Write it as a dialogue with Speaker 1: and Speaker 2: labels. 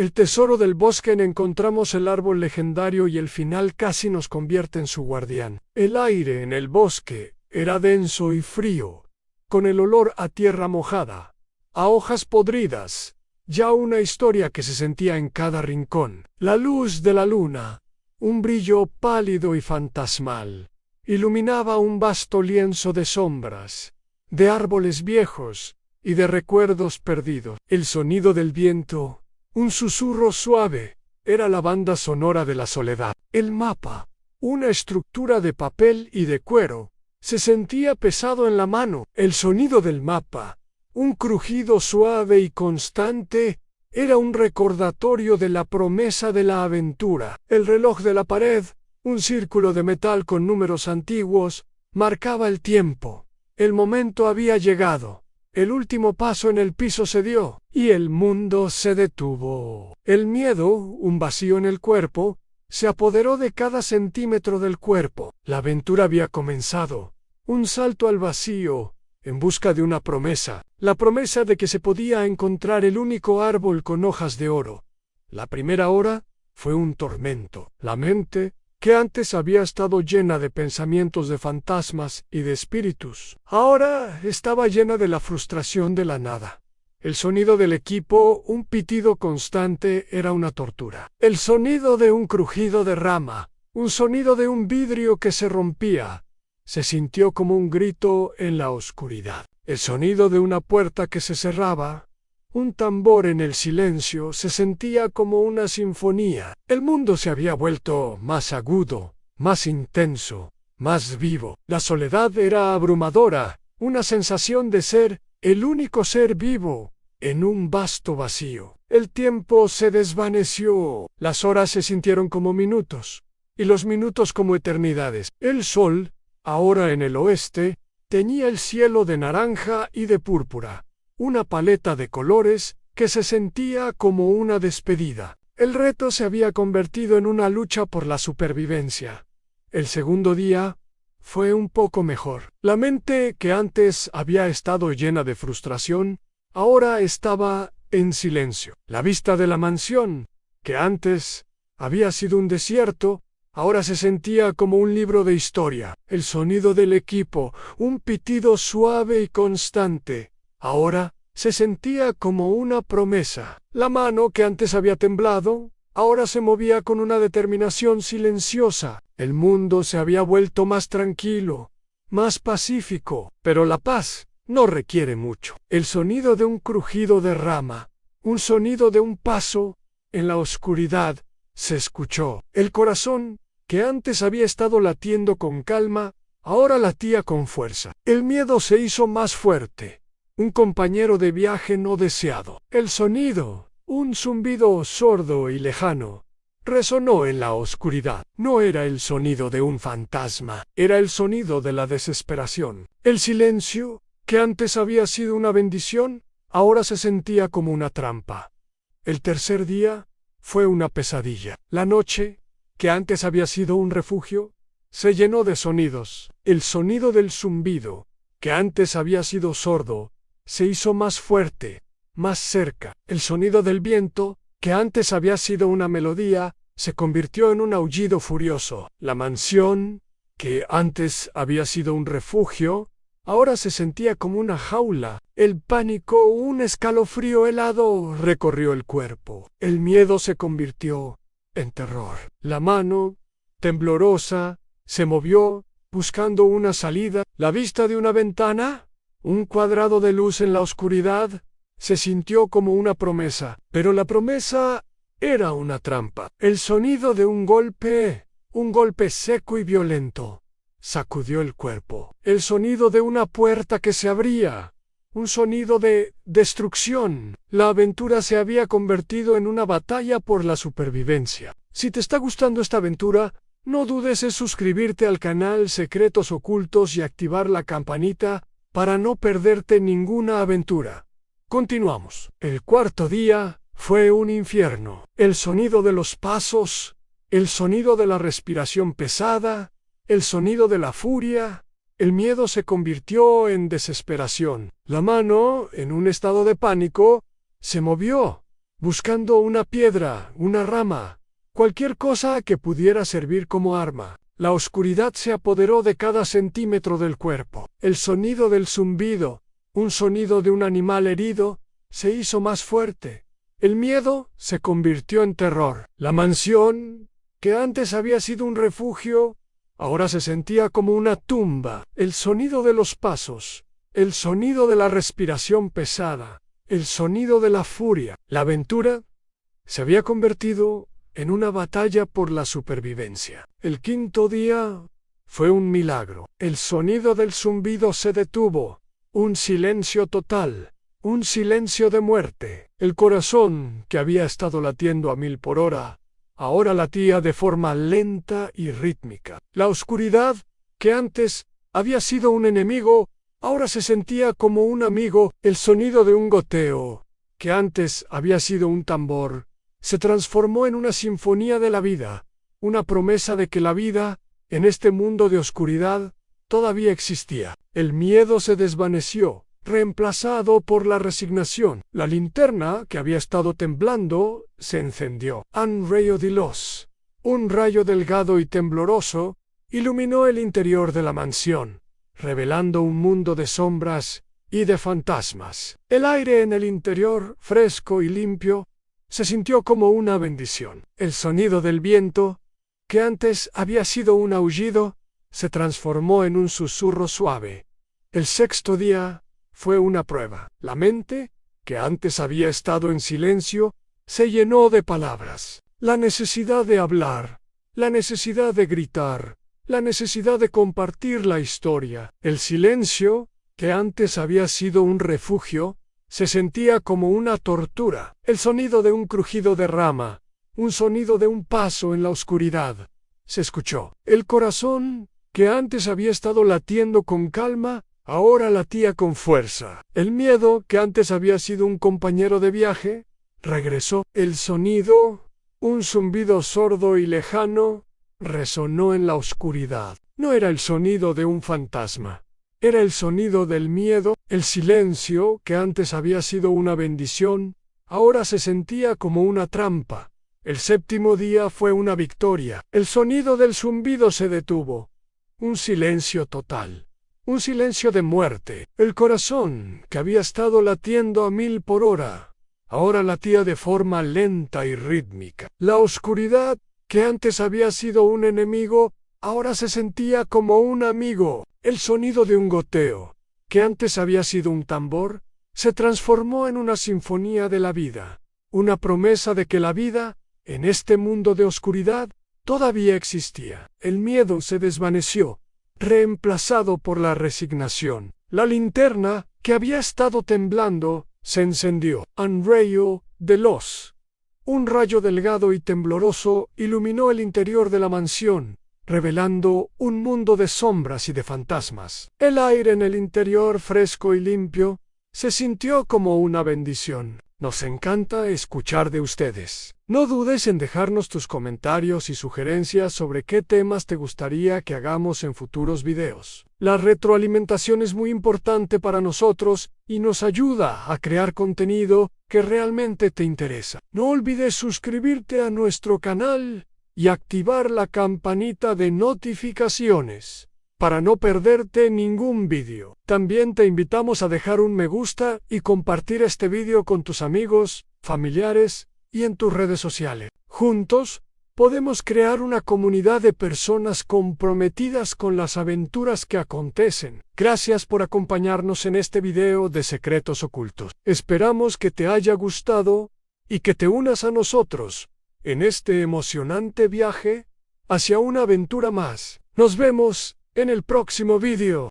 Speaker 1: el tesoro del bosque. Encontramos el árbol legendario y el final casi nos convierte en su guardián. El aire en el bosque era denso y frío, con el olor a tierra mojada, a hojas podridas, ya una historia que se sentía en cada rincón. La luz de la luna, un brillo pálido y fantasmal, iluminaba un vasto lienzo de sombras, de árboles viejos y de recuerdos perdidos. El sonido del viento, un susurro suave, era la banda sonora de la soledad. El mapa, una estructura de papel y de cuero, se sentía pesado en la mano. El sonido del mapa, un crujido suave y constante, era un recordatorio de la promesa de la aventura. El reloj de la pared, un círculo de metal con números antiguos, marcaba el tiempo. El momento había llegado. El último paso en el piso se dio, y el mundo se detuvo. El miedo, un vacío en el cuerpo, se apoderó de cada centímetro del cuerpo. La aventura había comenzado. Un salto al vacío, en busca de una promesa. La promesa de que se podía encontrar el único árbol con hojas de oro. La primera hora fue un tormento. La mente, que antes había estado llena de pensamientos de fantasmas y de espíritus, ahora estaba llena de la frustración de la nada. El sonido del equipo, un pitido constante, era una tortura. El sonido de un crujido de rama, un sonido de un vidrio que se rompía, se sintió como un grito en la oscuridad. El sonido de una puerta que se cerraba, un tambor en el silencio, se sentía como una sinfonía. El mundo se había vuelto más agudo, más intenso, más vivo. La soledad era abrumadora, una sensación de ser el único ser vivo en un vasto vacío. El tiempo se desvaneció, las horas se sintieron como minutos, y los minutos como eternidades. El sol, ahora en el oeste, teñía el cielo de naranja y de púrpura, una paleta de colores que se sentía como una despedida. El reto se había convertido en una lucha por la supervivencia. El segundo día fue un poco mejor. La mente, que antes había estado llena de frustración, ahora estaba en silencio. La vista de la mansión, que antes había sido un desierto, ahora se sentía como un libro de historia. El sonido del equipo, un pitido suave y constante, ahora se sentía como una promesa. La mano, que antes había temblado, ahora se movía con una determinación silenciosa. El mundo se había vuelto más tranquilo, más pacífico, pero la paz no requiere mucho. El sonido de un crujido de rama, un sonido de un paso en la oscuridad, se escuchó. El corazón, que antes había estado latiendo con calma, ahora latía con fuerza. El miedo se hizo más fuerte. Un compañero de viaje no deseado. El sonido, un zumbido sordo y lejano, resonó en la oscuridad. No era el sonido de un fantasma, era el sonido de la desesperación. El silencio, que antes había sido una bendición, ahora se sentía como una trampa. El tercer día fue una pesadilla. La noche, que antes había sido un refugio, se llenó de sonidos. El sonido del zumbido, que antes había sido sordo, se hizo más fuerte, más cerca. El sonido del viento, que antes había sido una melodía, se convirtió en un aullido furioso. La mansión, que antes había sido un refugio, ahora se sentía como una jaula. El pánico, un escalofrío helado, recorrió el cuerpo. El miedo se convirtió en terror. La mano, temblorosa, se movió, buscando una salida. La vista de una ventana, un cuadrado de luz en la oscuridad, se sintió como una promesa, pero la promesa era una trampa. El sonido de un golpe seco y violento, sacudió el cuerpo. El sonido de una puerta que se abría, un sonido de destrucción. La aventura se había convertido en una batalla por la supervivencia. Si te está gustando esta aventura, no dudes en suscribirte al canal Secretos Ocultos y activar la campanita para no perderte ninguna aventura. Continuamos. El cuarto día fue un infierno. El sonido de los pasos, el sonido de la respiración pesada, el sonido de la furia. El miedo se convirtió en desesperación. La mano, en un estado de pánico, se movió, buscando una piedra, una rama, cualquier cosa que pudiera servir como arma. La oscuridad se apoderó de cada centímetro del cuerpo. El sonido del zumbido, un sonido de un animal herido, se hizo más fuerte. El miedo se convirtió en terror. La mansión, que antes había sido un refugio, ahora se sentía como una tumba. El sonido de los pasos, el sonido de la respiración pesada, el sonido de la furia. La aventura se había convertido en una batalla por la supervivencia. El quinto día fue un milagro. El sonido del zumbido se detuvo. Un silencio total. Un silencio de muerte. El corazón, que había estado latiendo a 1000 por hora, ahora latía de forma lenta y rítmica. La oscuridad, que antes había sido un enemigo, ahora se sentía como un amigo. El sonido de un goteo, que antes había sido un tambor, se transformó en una sinfonía de la vida, una promesa de que la vida, en este mundo de oscuridad, todavía existía. El miedo se desvaneció, reemplazado por la resignación. La linterna, que había estado temblando, se encendió. Un rayo de luz, un rayo delgado y tembloroso, iluminó el interior de la mansión, revelando un mundo de sombras y de fantasmas. El aire en el interior, fresco y limpio, se sintió como una bendición. El sonido del viento, que antes había sido un aullido, se transformó en un susurro suave. El sexto día fue una prueba. La mente, que antes había estado en silencio, se llenó de palabras. La necesidad de hablar, la necesidad de gritar, la necesidad de compartir la historia. El silencio, que antes había sido un refugio, se sentía como una tortura. El sonido de un crujido de rama, un sonido de un paso en la oscuridad, se escuchó. El corazón, que antes había estado latiendo con calma, ahora latía con fuerza. El miedo, que antes había sido un compañero de viaje, regresó. El sonido, un zumbido sordo y lejano, resonó en la oscuridad. No era el sonido de un fantasma. Era el sonido del miedo. El silencio, que antes había sido una bendición, ahora se sentía como una trampa. El séptimo día fue una victoria. El sonido del zumbido se detuvo. Un silencio total. Un silencio de muerte. El corazón, que había estado latiendo a 1000 por hora, ahora latía de forma lenta y rítmica. La oscuridad, que antes había sido un enemigo, ahora se sentía como un amigo. El sonido de un goteo, que antes había sido un tambor, se transformó en una sinfonía de la vida, una promesa de que la vida, en este mundo de oscuridad, todavía existía. El miedo se desvaneció, reemplazado por la resignación. La linterna, que había estado temblando, se encendió. Un rayo de luz, un rayo delgado y tembloroso, iluminó el interior de la mansión, revelando un mundo de sombras y de fantasmas. El aire en el interior, fresco y limpio, se sintió como una bendición. Nos encanta escuchar de ustedes. No dudes en dejarnos tus comentarios y sugerencias sobre qué temas te gustaría que hagamos en futuros videos. La retroalimentación es muy importante para nosotros y nos ayuda a crear contenido que realmente te interesa. No olvides suscribirte a nuestro canal y activar la campanita de notificaciones para no perderte ningún vídeo. También te invitamos a dejar un me gusta y compartir este vídeo con tus amigos, familiares y en tus redes sociales. Juntos, podemos crear una comunidad de personas comprometidas con las aventuras que acontecen. Gracias por acompañarnos en este video de Secretos Ocultos. Esperamos que te haya gustado y que te unas a nosotros en este emocionante viaje hacia una aventura más. Nos vemos en el próximo vídeo.